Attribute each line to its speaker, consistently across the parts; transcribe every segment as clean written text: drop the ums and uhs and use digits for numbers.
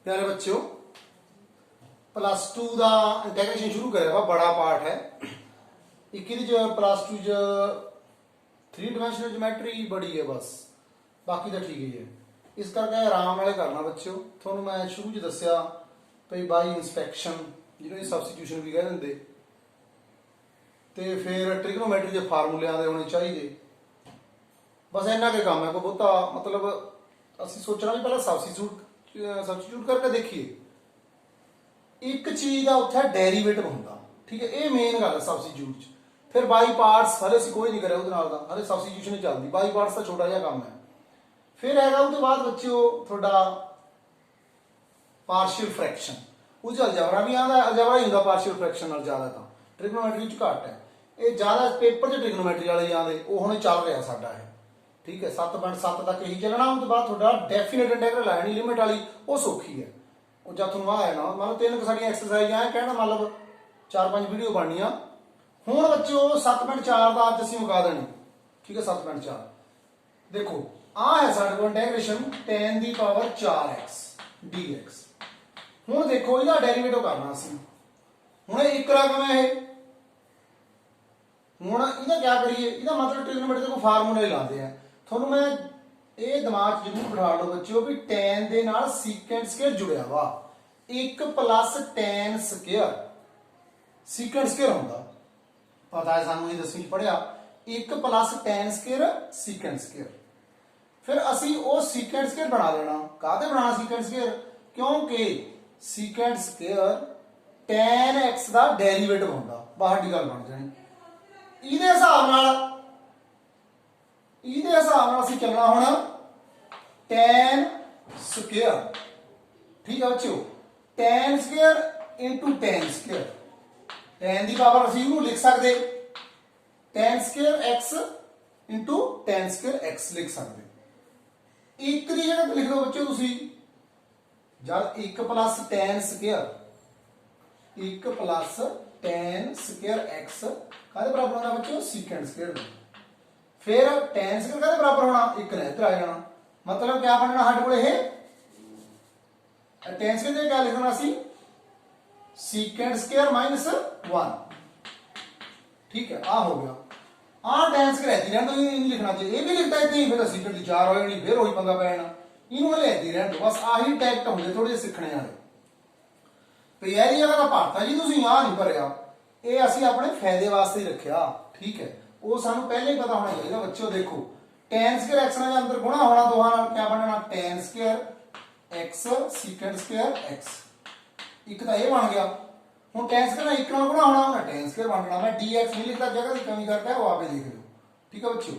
Speaker 1: प्यारे बच्चों, +2 का इंटैग्रेशन शुरू करे वा बड़ा पार्ट है। एक +2 3 डायमेंशनल ज्योमेट्री बड़ी है, बस बाकी तो ठीक ही है। इस करके आराम नाल करना बच्चों। थोनू मैं शुरू च दस्या भई बाई इंस्पैक्शन जिन्होंने सबस्टिट्यूशन भी कह देंगे, तो फिर ट्रिग्नोमैट्री के फार्मूलियां दे होने चाहिए। बस इन्ना के काम है, कोई बहुता मतलब असीं सोचना भी पहले सबस्टिट्यूट करके देखिए। एक चीज़ का उत्थे डेरीवेटिव होंदा, ठीक है, ये मेन गल है सबस्टिट्यूट च। फिर बाई पार्ट्स हले असीं कोई नहीं करे उहदे नाल दा, हले सबस्टिट्यूशन ही चलदी। बाई पार्ट्स का छोटा जिहा काम है। फिर हैगा उसके बाद बच्चों थोड़ा पार्शियल फ्रैक्शन, उस अलजबरा भी आंदा, अलजबरा ही होंदा पार्शियल फ्रैक्शन नाल ज़्यादा, तो ट्रिग्नोमैट्री च घट है। ये ज़्यादा पेपर च ट्रिग्नोमैट्री वाले आंदे, वो हुण चल रहा साडा है, ठीक है। 7.7 तक यही चलना। उसके बाद थोड़ा डेफिनेट इंटैग्रल है नहीं लिमिट वाली, वो सौखी है। और जब तुम आ है ना मतलब 3 साड़ियाँ एक्सरसाइज है कहना मतलब 4-5 वीडियो बननिया। हुण बच्चों 7.4 का अज असीं मुका देनी, ठीक है। 7.4 देखो आ है साडे कोल इंटैग्रेशन tan the power 4x dx। हुण देखो इहदा डेरिवेटिव करना असीं। हुण एक रकम है ये, हुण इहदा क्या करिए, इहदा मतलब ट्रिग्नोमेट्री को फार्मूला ही लाते हैं। थोनू मैं ये दिमाग जरूर बिठा लो बच्चों भी tan दे नाल सीकेंट स्क्वायर जुड़िया वा। 1 + tan स्क्वायर सीकेंट स्क्वायर होंदा, पता है सानू, ये 10वीं पढ़िया। 1 + tan स्क्वायर सीकेंट स्क्वायर। फिर असी वो सीकेंट स्क्वायर बना लेना। काहते बनाना सीकेंट स्क्वायर, क्योंकि सीकेंट स्क्वायर tan x का डेरीवेटिव होंदा, बाहर की गल बन जानी। इहदे हिसाब नाल असीं चलना हुण tan स्क्वायर, ठीक है बच्चों। tan square into tan square, tan की पावर असीं इहनूं लिख सकते tan square x into tan square x लिख सकते। एक की जगह लिख लो बच्चों तुसीं, जब 1 + tan square 1 + tan square x काहदे बराबर होना बच्चों, सीकेंट स्क्वायर। फिर tan स्क्वायर काहदे बराबर होना, 1 ने इधर आ जाना। मतलब क्या बनना साडे कोल ये tan स्क्वायर क्या लिखना सी, सीकेंट स्क्वायर -1, ठीक है। आ हो गया। tan स्क्वायर ऐसी रहने दो, ये नहीं लिखना चाहिए। ये भी लिखता है नहीं, फिर सीकेंट की 4 हो जानी, फिर वही पंगा पै जाना। इनू लेती रहने दो, बस आही टैक्ट होंगे थोड़े सीखने वाले। पीआई अगर भरता जी तुसीं आ नहीं भरिया, ये असीं अपने फायदे वास्ते ही रखिया, ठीक है। वो सानू पहले ही पता होना चाहिए बच्चों। देखो tan स्क्वायर x ने अंदर गुणा होना, दोहां नाल क्या बनना, tan square x secant square x। एक तो ये बन गया। हुण tan स्क्वायर 1 नाल गुणा होना, उन्हें tan स्क्वायर बनना। मैं dx नहीं लिखता, जगह की कमी करता है वो आपे देख लो, ठीक है बच्चों।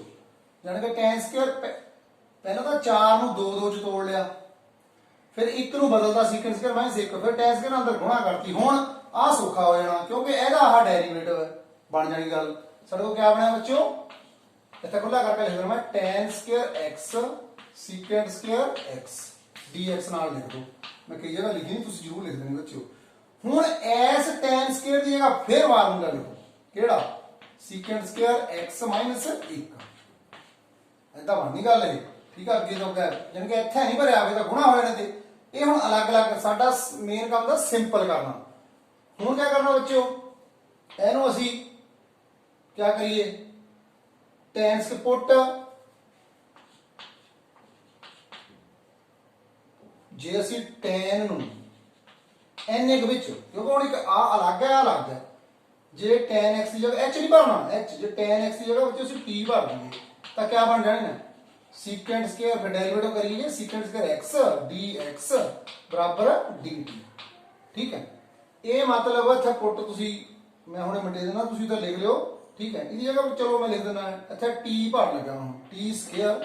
Speaker 1: यानी कि tan स्क्वायर पहले तो 4 ਨੂੰ 2 ਚ तोड़ लिया, फिर 1 ਨੂੰ बदलता सीकेंट स्क्वायर -1, फिर tan स्क्वायर अंदर गुणा करती। हुण आ सौखा हो जाना, क्योंकि ਇਹਦਾ आह डेरिवेटिव है, बन जानी गल। साडे को क्या बनया बच्चों, इत्थे खुला करके लिख देना मैं tan square x secant square x dx नाल लिख दो। मैं कई जगह लिखी नहीं, तुसीं जरूर लिख देनी बच्चों। हुण एस tan स्क्वायर की जगह फिर फार्मूला लिखो, केड़ा, सीकेंट स्क्वायर x -1। ऐदा बननी गल है, ठीक है। अगे तो क्या यानी कि इत्थे नहीं भरिया होवे तां गुणा हो जाने ते। ये हुण अलग अलग साडा मेन काम दा सिंपल करना। हुण क्या करना बच्चों, इहनूं असीं क्या करिए, tan स्क्वायर पुट जे असीं tan नूं n एक विच, क्योंकि हुण एक आ अलग है, आ अलग है। जे tan x की जगह h नहीं भरना, h जे tan x की जगह बच्चों असीं t भर देंगे तो क्या बन जाने ना, सीकेंट स्क्वायर फिर डेरिवेटिव करिए सीकेंट स्क्वायर x dx बराबर dt, ठीक है। ये मतलब इत्थे पुट तुसीं मैं हुणे मिटे देना, तुसीं तो लिख लियो, ठीक है। इहदी जगह चलो मैं लिख देना इत्थे t भर लगा हूं, t स्क्वायर,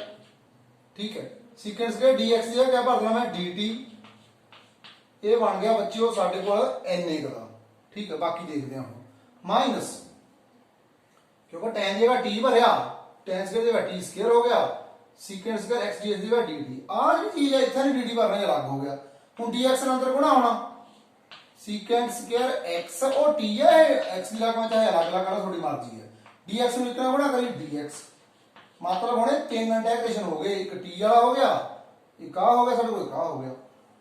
Speaker 1: ठीक है। सीकेंट स्क्वायर dx की जगह क्या भर देना मैं dt। ये बन गया बच्चों साडे कोल n का, ठीक है। बाकी देखते हैं माइनस, क्योंकि tan जगह t भरया, tan स्क्वायर जगह t स्क्वायर हो गया, सीकेंट स्क्वायर x dx की जगह dt। आ जी चीज है इत्थे नहीं dt भरना, अलग हो गया। हुण dx अंदर गुणा होना, सीकेंट स्क्वायर x और t है, x की जगह चाहे अलग अलग करो, थोड़ी मर्जी है। dx में इतना गुणा करिए dx, मतलब हुणे 3 इंटीग्रेशन हो गए, एक t वाला हो गया, एक आ हो गया, साडे कोल एक आ हो गया।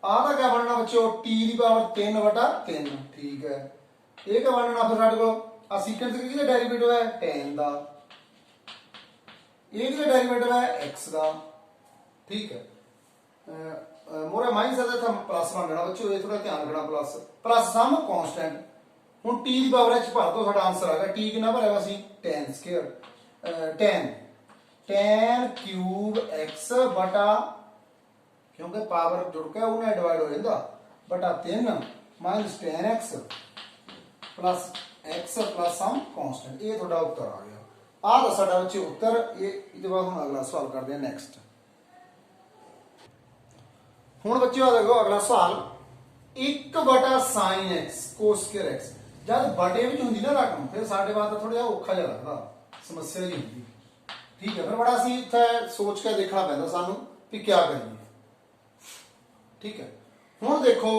Speaker 1: का क्या बनना बच्चों टी की पावर 3/3 ठीक है। ये क्या बनना फिर साढ़े को सीक्वेंस किहदा डेरिवेटिव है tan का, ये किहदा डेरिवेटिव है x का ठीक है। मोरे माइनस है तो प्लस बन जाना बच्चों, ये थोड़ा ध्यान रखना प्लस प्लस सम कांस्टेंट हूँ टी की पावर एच भर दो, साडा आंसर आ गया टी कितना भरिया सी tan square tan cube x बटा क्योंकि पावर जुड़ के उन्हें डिवाइड हो जाता बटा 3 minus tan x plus x plus some constant, ये थोड़ा उत्तर आ गया। आ तो साडा बच्चे उत्तर। ये इसके बाद हम अगला सवाल करते हैं नेक्स्ट। हुण बच्चों देखो अगला सवाल 1/sin x cos square x जब बटे विच हुंदी ना रकम फिर साडे वास्ते थोड़ा जिहा औखा जिहा लगदा, समस्या जी हुंदी ठीक है। फिर बड़ा असीं इत्थे सोच के देखना पैंदा सानू कि क्या करिए ठीक है। हुण देखो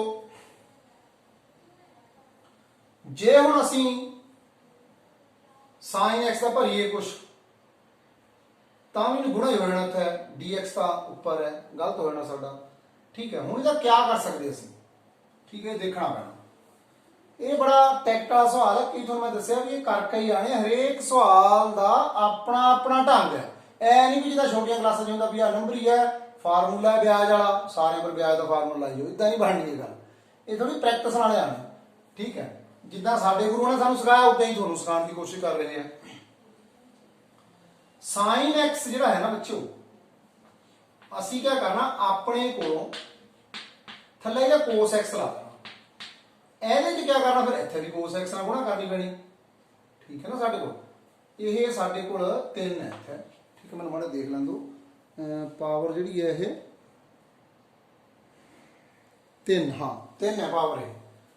Speaker 1: जे हुण असीं sin x का भरीए कुछ तां भी गुणा ही हो जाना, इत्थे dx का उपर है गलत हो जाना साडा ठीक है। हुण इहदा क्या कर सकते असीं ठीक है, देखना पैना। ये बड़ा टैक्ट वाला सवाल है कि मैं दस्सिया भी करके ही आने, हरेक सवाल का अपना अपना ढंग है। ऐ नहीं भी जिदा छोटिया क्लासा होंगे भी आ नंबर ही है फार्मूला है ब्याज वाला सारे पर ब्याज का फार्मूला लाई जाओ, इदा नहीं बननी है गल। ये थोड़ी प्रैक्टिस वाले आने ठीक है, जिदा साडे गुरु ने सानू सिखाया उदा ही तुहानू सिखाने की कोशिश कर रहे हैं। साइन एक्स जिहड़ा है ना बच्चों, असीं क्या करना अपने कोलों थल्ले जा कोस एक्स ला देना, ਇਹਦੇ क्या करना फिर इत्थे भी कोस एक्स ਨਾਲ गुणा करनी पैनी ठीक है ना। साडे कोल ਇਹ साडे कोल 3 है इत्थे ठीक है, मैनूं माड़ा देख लैं दो पावर जिहड़ी है ये 3 हाँ 3 है पावर है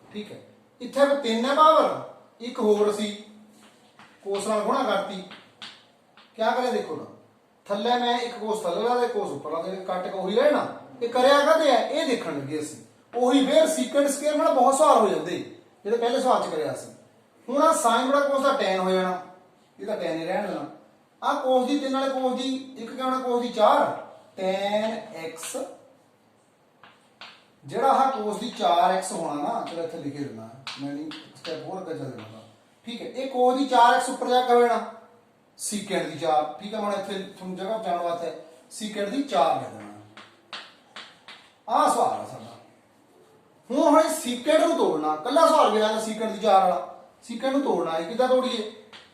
Speaker 1: ठीक है। इत्थे फिर 3 है पावर, एक होर असीं कोस ਨਾਲ गुणा करती, क्या करें देखो ना थल्ले मैं एक कोस थल्ले ला दे कोस उपर ला दे कट के उही रहना, ये करिया कदे है ये देखण लगे असीं ਉਹੀ ਫਿਰ ਸੀਕੈਂਟ ਸਕੁਅਰ ਨਾਲ ਬਹੁਤ ਸਵਾਲ ਹੋ ਜਾਂਦੇ ਜਿਹੜੇ ਪਹਿਲੇ ਸਵਾਲ ਚ ਕਰਿਆ ਸੀ। ਹੁਣ ਆ sin ਬੜਾ ਕੋਸ ਦਾ tan ਹੋ ਜਾਣਾ, ਇਹਦਾ tan ਹੀ ਰਹਿਣ ਦੇਣਾ। ਆ ਕੋਸ ਦੀ 3 ਵਾਲੇ ਕੋਸ ਦੀ ਇੱਕ ਕਿਆ ਹੋਣਾ ਕੋਸ ਦੀ 4 tan x ਜਿਹੜਾ ਆ ਕੋਸ ਦੀ 4x ਹੋਣਾ ਨਾ, ਚਲੋ ਇੱਥੇ ਲਿਖੇ ਦੇਣਾ ਮੈਂ ਨਹੀਂ ਸਟੈਪ ਹੋਰ ਅੱਗੇ ਚੱਲ ਜਾਣਾ ਠੀਕ ਹੈ। ਇਹ ਕੋਸ ਦੀ 4x ਉੱਪਰ ਜਾ ਕੇ ਹੋ ਜਾਣਾ ਸੀਕੈਂਟ ਦੀ 4 ਠੀਕ ਹੈ। ਹੁਣ ਇੱਥੇ ਤੁਹਾਨੂੰ ਜਗ੍ਹਾ ਪਹੁੰਚਾਉਣ ਵਾਸਤੇ ਸੀਕੈਂਟ ਦੀ 4 ਲਿਖ ਦੇਣਾ। ਆ ਸਵਾਲ ਆ ਸਾਡਾ। हूँ हम सीकेंट को तोड़ना, कला सवाल भी आया सीकेंट की 4 वाला, सीकेंट को तोड़ना है कि तोड़िए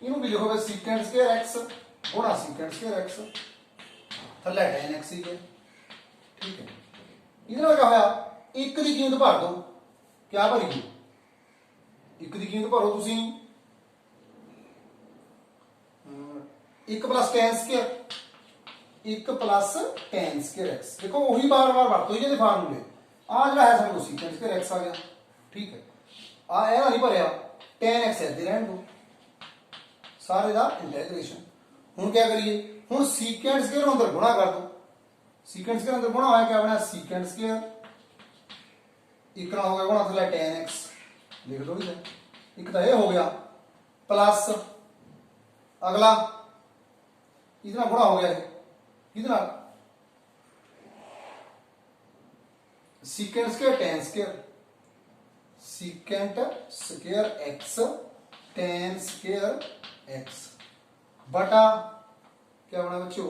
Speaker 1: इनू भी लिखो सीकेंट स्क्वायर एक्स गुणा सीकेंट स्क्वायर एक्स थल्ले tan x ही है ठीक है। इहदे क्या होया एक की कीमत भर दो, क्या भरीए एक की कीमत भरो तुसीं 1 plus tan square 1 plus tan square x देखो वही बार बार वरतो ही फार्मूले आ जो है सारे सीक्वेंस के एक्स आ गया ठीक है। आ ए नहीं भरया tan x इधर रहने दो सारे दा इंटीग्रेशन। हुण क्या करिए हुण सीक्वेंस के अंदर गुणा कर दो, सीक्वेंस के अंदर गुणा होया क्या बना सीक्वेंस के एक ना हो गया गुणा थले tan x लिख दो इधर, एक तो ये हो गया प्लस अगला इतना गुणा हो गया इतना secant square tan square secant square x tan square x बटा क्या बना बच्चों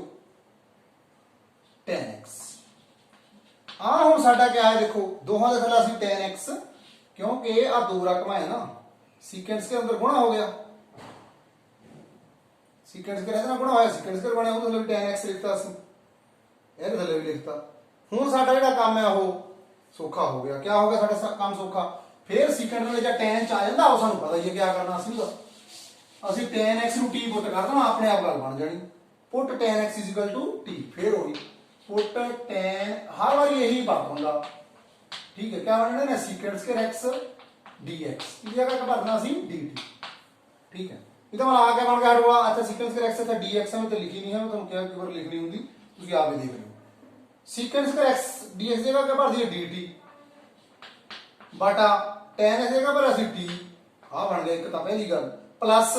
Speaker 1: tan x। आ हुण साडा क्या है देखो दोहां दे थल्ले असीं tan x क्योंकि आ दो रकमां है ना सीकेंट के अंदर गुणा हो गया, सीकेंट के अंदर गुणा होया सीकेंट स्क्वायर बने उहदे थल्ले tan x लिखता असीं ਇਹਦੇ थल्ले भी लिखता। हुण साडा जिहड़ा काम है वो सौखा हो गया, क्या हो गया साडा काम सौखा। फिर सीकेंट वाले जब tan च आ जांदा ਉਹ ਸਾਨੂੰ पता ही है क्या करना ਅਸੀਂ tan x ਨੂੰ t पुट कर देना अपने आप गल बन जानी पुट tan x t फिर होगी पुट tan हर बार यही बात होगा ठीक है। क्या बनना है सीकेंट स्क्वायर x dx की जगह क्या भरना सी dt ठीक है। इधर मैं आगे बन गया हुआ अच्छा सीकेंट स्क्वायर x था dx में तो लिखी नहीं है, तुम क्या बार लिखनी होंगी तुम आप ही देख रहे हो। सीकेंट स्क्वायर x dx जगह क्या भर दिया dt बटा tan x जगह भरा सी t आ बन गया एक तो पहली गल प्लस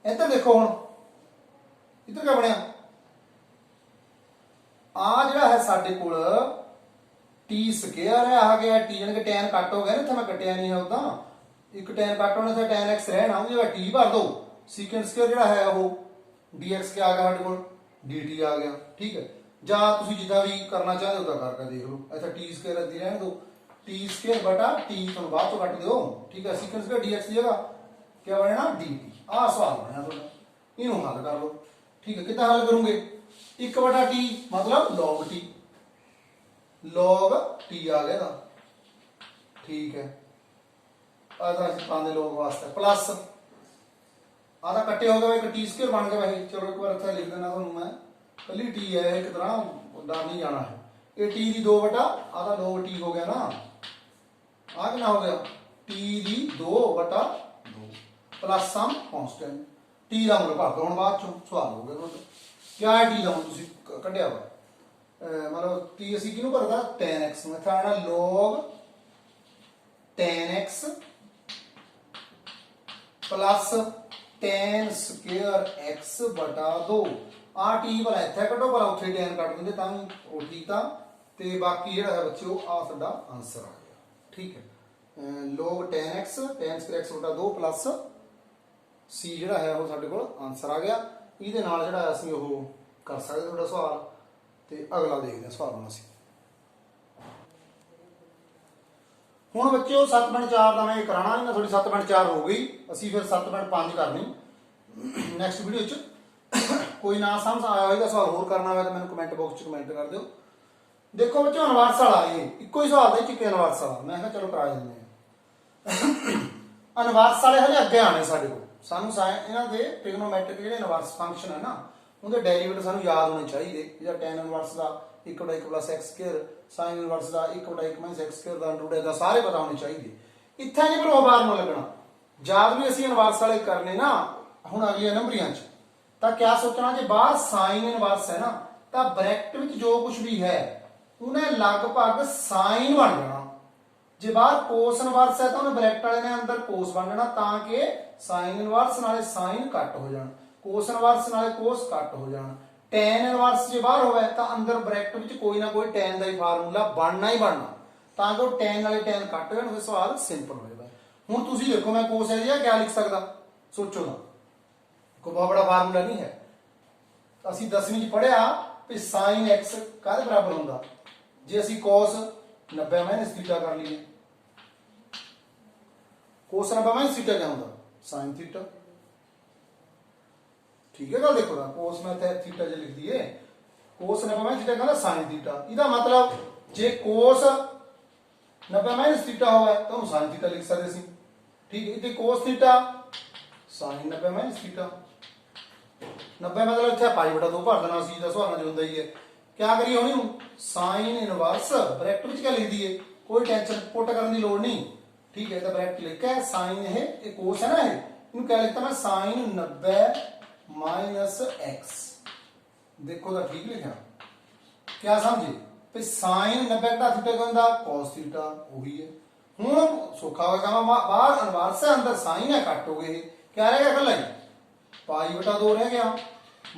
Speaker 1: इधर देखो हुण इधर क्या बनया आ जिहड़ा है साडे कोल टी स्केयर है आ गया टी यानी कि tan कट हो गया ना, इतना मैं कटिया नहीं है उदा एक tan कट होने से tan x रहना ਉਹਦੀ जगह t भर दो secant स्केयर ਜਿਹੜਾ ਹੈ ਉਹ dx के आ गया ਸਾਡੇ ਕੋਲ dt आ गया ठीक है। ਜਾਂ ਤੁਸੀਂ ਜਿੱਦਾਂ ਵੀ ਕਰਨਾ ਚਾਹਦੇ ਹੋ ਤਾਂ ਕਰਕੇ ਦੇਖ ਲਓ। ਇੱਥੇ t स्केयर ਅੱਧੀ ਰਹਿਣ ਦਿਓ t स्केयर बटा t ਤੁਹਾਨੂੰ ਬਾਅਦ ਚੋਂ ਕੱਟ ਦਿਓ ठीक है। secant स्केयर dx ਦੀ जगह क्या बनना dt। ਆ ਸਵਾਲ ਬਣਿਆ ਤੁਹਾਡਾ, ਇਹਨੂੰ ਹੱਲ ਕਰ ਲਓ ठीक है। ਕਿੱਦਾਂ ਹੱਲ ਕਰੋਗੇ 1/t मतलब log t log t आ गया था ठीक है। आधा पाने लोग वास्ते प्लस आधा कट्टे हो गए एक टी स्क्वायर बन गया भाई। चलो एक बार अच्छा लिख देना थानू मैं कली टी है एक तरह डर नहीं जाना है। ये टी दी 2 बटा आधा log t हो गया ना, आ कितना हो गया टी दी 2 बटा 2 प्लस सम कांस्टेंट टी का मुल भर दो। हम बाद चो सवाल हो गया क्या है टी का मुल तुसी कढ़िया वा मतलब टी असी किनू भरदा tan x में था ना log tan x plus tan square x बटा 2 आ टी भला इत्थे कटो भला उत्थे tan कट दिंदे तां ओ कीता ते बाकी जेड़ा है बच्चो आ साडा आंसर आ गया ठीक है। log tan x tan square x बटा 2 प्लस c जेड़ा है वो साडे कोल आंसर आ गया। ਇਹਦੇ ਨਾਲ ਜਿਹੜਾ ਅਸੀਂ ਉਹ ਕਰ ਸਕਦੇ ਤੁਹਾਡਾ ਸਵਾਲ ਤੇ ਅਗਲਾ ਦੇਖਦੇ ਹਾਂ ਸਵਾਲ ਨੂੰ ਅਸੀਂ। ਹੁਣ ਬੱਚਿਓ 7.4 ਦਾ ਮੈਂ ਇਹ ਕਰਾਣਾ ਇਹਨਾਂ ਥੋੜੀ 7.4 ਹੋ ਗਈ ਅਸੀਂ ਫਿਰ 7.5 ਕਰਨੀ ਨੈਕਸਟ ਵੀਡੀਓ ਚ। ਕੋਈ ਨਾ ਸਮਝ ਆਇਆ ਹੋਵੇਗਾ ਸਵਾਲ ਹੋਰ ਕਰਨਾ ਹੋਵੇ ਤਾਂ ਮੈਨੂੰ ਕਮੈਂਟ ਬਾਕਸ ਚ ਕਮੈਂਟ ਕਰ ਦਿਓ। ਦੇਖੋ ਬੱਚਿਓ ਇਨਵਰਸ ਵਾਲਾ ਇਹ ਇੱਕੋ ਹੀ ਸਵਾਲ ਦਾ ਇੱਕ ਇਨਵਰਸ ਵਾਲਾ ਮੈਂ ਕਿਹਾ ਚਲੋ ਕਰਾ ਦਿੰਦੇ ਹਾਂ। ਇਨਵਰਸ ਵਾਲੇ ਹਲੇ ਅੱਗੇ ਆਣੇ ਸਾਡੇ ਕੋਲ ਸਾਨੂੰ ਇਹਨਾਂ ਦੇ ਟ੍ਰਿਗਨੋਮੈਟ੍ਰਿਕ ਜਿਹੜੇ ਇਨਵਰਸ ਫੰਕਸ਼ਨ ਹੈ ਨਾ ਉਹਦੇ ਡੈਰੀਵੇਟਿਵ ਸਾਨੂੰ ਯਾਦ ਹੋਣੇ ਚਾਹੀਦੇ। ਜਿਹੜਾ tan ਇਨਵਰਸ ਦਾ 1/1 + x ਸਕੁਅਰ sin ਇਨਵਰਸ ਦਾ 1/1 - x ਸਕੁਅਰ ਦਾ ਅੰਡਰ ਰੂਟ ਦਾ ਸਾਰੇ ਪਤਾ ਹੋਣੇ ਚਾਹੀਦੇ। ਇੱਥੇ ਨਹੀਂ ਪਰ ਉਹ ਬਾਰ ਨੂੰ ਲੱਗਣਾ ਜਦ ਵੀ ਅਸੀਂ ਇਨਵਰਸ ਵਾਲੇ ਕਰਨੇ ਨਾ ਹੁਣ ਅਗਲੇ ਨੰਬਰੀਆਂ ਚ ਤਾਂ ਕਿਆ ਸੋਚਣਾ ਜੇ ਬਾਹਰ sin ਇਨਵਰਸ ਹੈ ਨਾ ਤਾਂ ਬ੍ਰੈਕਟ ਵਿੱਚ ਜੋ ਕੁਝ ਵੀ ਹੈ ਉਹਨੇ ਲਗਭਗ sin ਬਣ ਜਾਣਾ। ਜੇ ਬਾਹਰ cos ਇਨਵਰਸ ਹੈ ਤਾਂ ਉਹਨੇ ਬ੍ਰੈਕਟ ਵਾਲੇ ਨੇ ਅੰਦਰ cos ਬਣ ਜਾਣਾ ਤਾਂ ਕਿ sin ਇਨਵਰਸ ਨਾਲੇ sin ਕੱਟ ਹੋ ਜਾਣ cos ਇਨਵਰਸ ਨਾਲੇ cos ਕੱਟ ਹੋ ਜਾਣ। tan ਇਨਵਰਸ ਜੇ ਬਾਹਰ ਹੋਵੇ ਤਾਂ ਅੰਦਰ ਬ੍ਰੈਕਟ ਵਿੱਚ ਕੋਈ ਨਾ ਕੋਈ tan ਦਾ ਹੀ ਫਾਰਮੂਲਾ ਬਣਨਾ ਹੀ ਬਣਨਾ ਤਾਂ ਕਿ ਉਹ tan ਵਾਲੇ tan ਕੱਟ ਹੋ ਜਾਣ ਫਿਰ ਸਵਾਲ ਸਿੰਪਲ ਹੋ ਜਾਏਗਾ। ਹੁਣ ਤੁਸੀਂ ਦੇਖੋ ਮੈਂ cos ਹੈ ਜਾਂ ਕਿਆ ਲਿਖ ਸਕਦਾ ਸੋਚੋ ਨਾ ਕੋਈ ਬਹੁਤ ਬੜਾ ਫਾਰਮੂਲਾ ਨਹੀਂ ਹੈ। ਅਸੀਂ 10ਵੀਂ ਚ ਪੜਿਆ ਕਿ sin x ਕਾਹਦੇ ਬਰਾਬਰ ਹੁੰਦਾ ਜੇ ਅਸੀਂ cos 90 - θ ਕਰ ਲਈਏ cos 90 - θ क्या ਹੁੰਦਾ sin θ ठीक है। गल देखो ना cos में थीटा जो लिख दिए cos 90 - θ कहना sin θ ਇਹਦਾ मतलब जे cos 90 - θ ਹੋਵੇ ਤਾਂ ਉਹ sin θ ਲਿਖ ਸਕਦੇ ਸੀ ਠੀਕ ਹੈ। ਤੇ cos θ sin 90 - θ 90 मतलब ਇੱਥੇ π/2 ਭਰ ਦੇਣਾ ਸੀ ਦਾ ਸਵਾਲ ਨਾਲ ਹੁੰਦਾ ਹੀ ਹੈ। क्या करिए ਹੁਣ ਇਹਨੂੰ sin ਇਨਵਰਸ ਬ੍ਰੈਕਟ ਵਿੱਚ क्या ਲਿਖ ਦਈਏ ਕੋਈ ਟੈਨਸ਼ਨ ਪੁੱਟ ਕਰਨ ਦੀ ਲੋੜ ਨਹੀਂ ठीक है। तो ब्रैकेट लिखा है sin ये cos है ना ਇਹਨੂੰ क्या लिखता मैं sin 90 - x देखो तो ठीक लिखा क्या समझे पे sin 90 का थीटा क्या ਹੁੰਦਾ cos थीटा वही है। ਹੁਣ ਸੌਖਾ ਹੋਇਆ ਕੰਮ ਬਾਹਰ ਇਨਵਰਸ ਹੈ ਅੰਦਰ sin ਹੈ ਕੱਟ ਹੋ ਗਏ क्या ਰਹਿ ਗਿਆ ਇਕੱਲਾ ਹੀ π/2 ਰਹਿ ਗਿਆ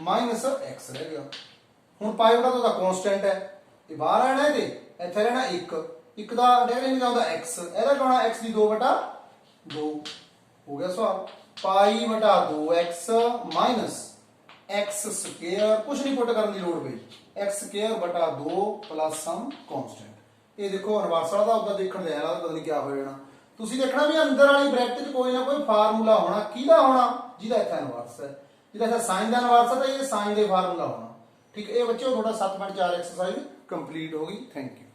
Speaker 1: ਮਾਈਨਸ x ਰਹਿ ਗਿਆ। ਹੁਣ π/2 ਦਾ ਕਾਂਸਟੈਂਟ ਹੈ ਇਹ ਬਾਹਰ ਆਣਾ ਇਹਦੇ ਇੱਥੇ ਰਹਿਣਾ 1 ਦਾ ਡੈਰੀਵੇਟਿਵ ਹੁੰਦਾ x ਇਹਦਾ ਕਹਣਾ x ਦੀ 2/2 ਹੋ ਗਿਆ ਸਵਾਲ π/2x ਮਾਈਨਸ x ਸਕੁਅਰ ਕੁਝ ਨਹੀਂ ਪੁੱਟ ਕਰਨ ਦੀ ਲੋੜ ਪਈ x ਸਕੁਅਰ ਬਟਾ 2 ਪਲੱਸ ਸਮ ਕਾਂਸਟੈਂਟ। ਇਹ ਦੇਖੋ ਇਨਵਰਸ ਵਾਲਾ ਦਾ ਉਹਦਾ ਦੇਖਣ ਦੇ ਆਲਾ ਪਤਾ ਨਹੀਂ ਕੀ ਹੋ ਜਾਣਾ। ਤੁਸੀਂ ਦੇਖਣਾ ਵੀ ਅੰਦਰ ਵਾਲੀ ਬ੍ਰੈਕਟ 'ਚ ਕੋਈ ਨਾ ਕੋਈ ਫਾਰਮੂਲਾ ਹੋਣਾ ਕਿਹਦਾ ਹੋਣਾ ਜਿਹਦਾ ਇੱਥੇ ਇਨਵਰਸ ਹੈ ਜਿਹਦਾ ਇੱਥੇ ਸਾਈਨ ਦਾ ਇਨਵਰਸ ਹੈ ਤਾਂ ਇਹ ਸਾਈਨ ਦੇ ਫਾਰਮੂਲਾ ਹੋਣਾ ਠੀਕ ਹੈ। ਇਹ ਬੱਚਿਓ ਤੁਹਾਡਾ 7.4 ਐਕਸਰਸਾਈਜ਼ ਕੰਪਲੀਟ ਹੋ ਗਈ। Thank you.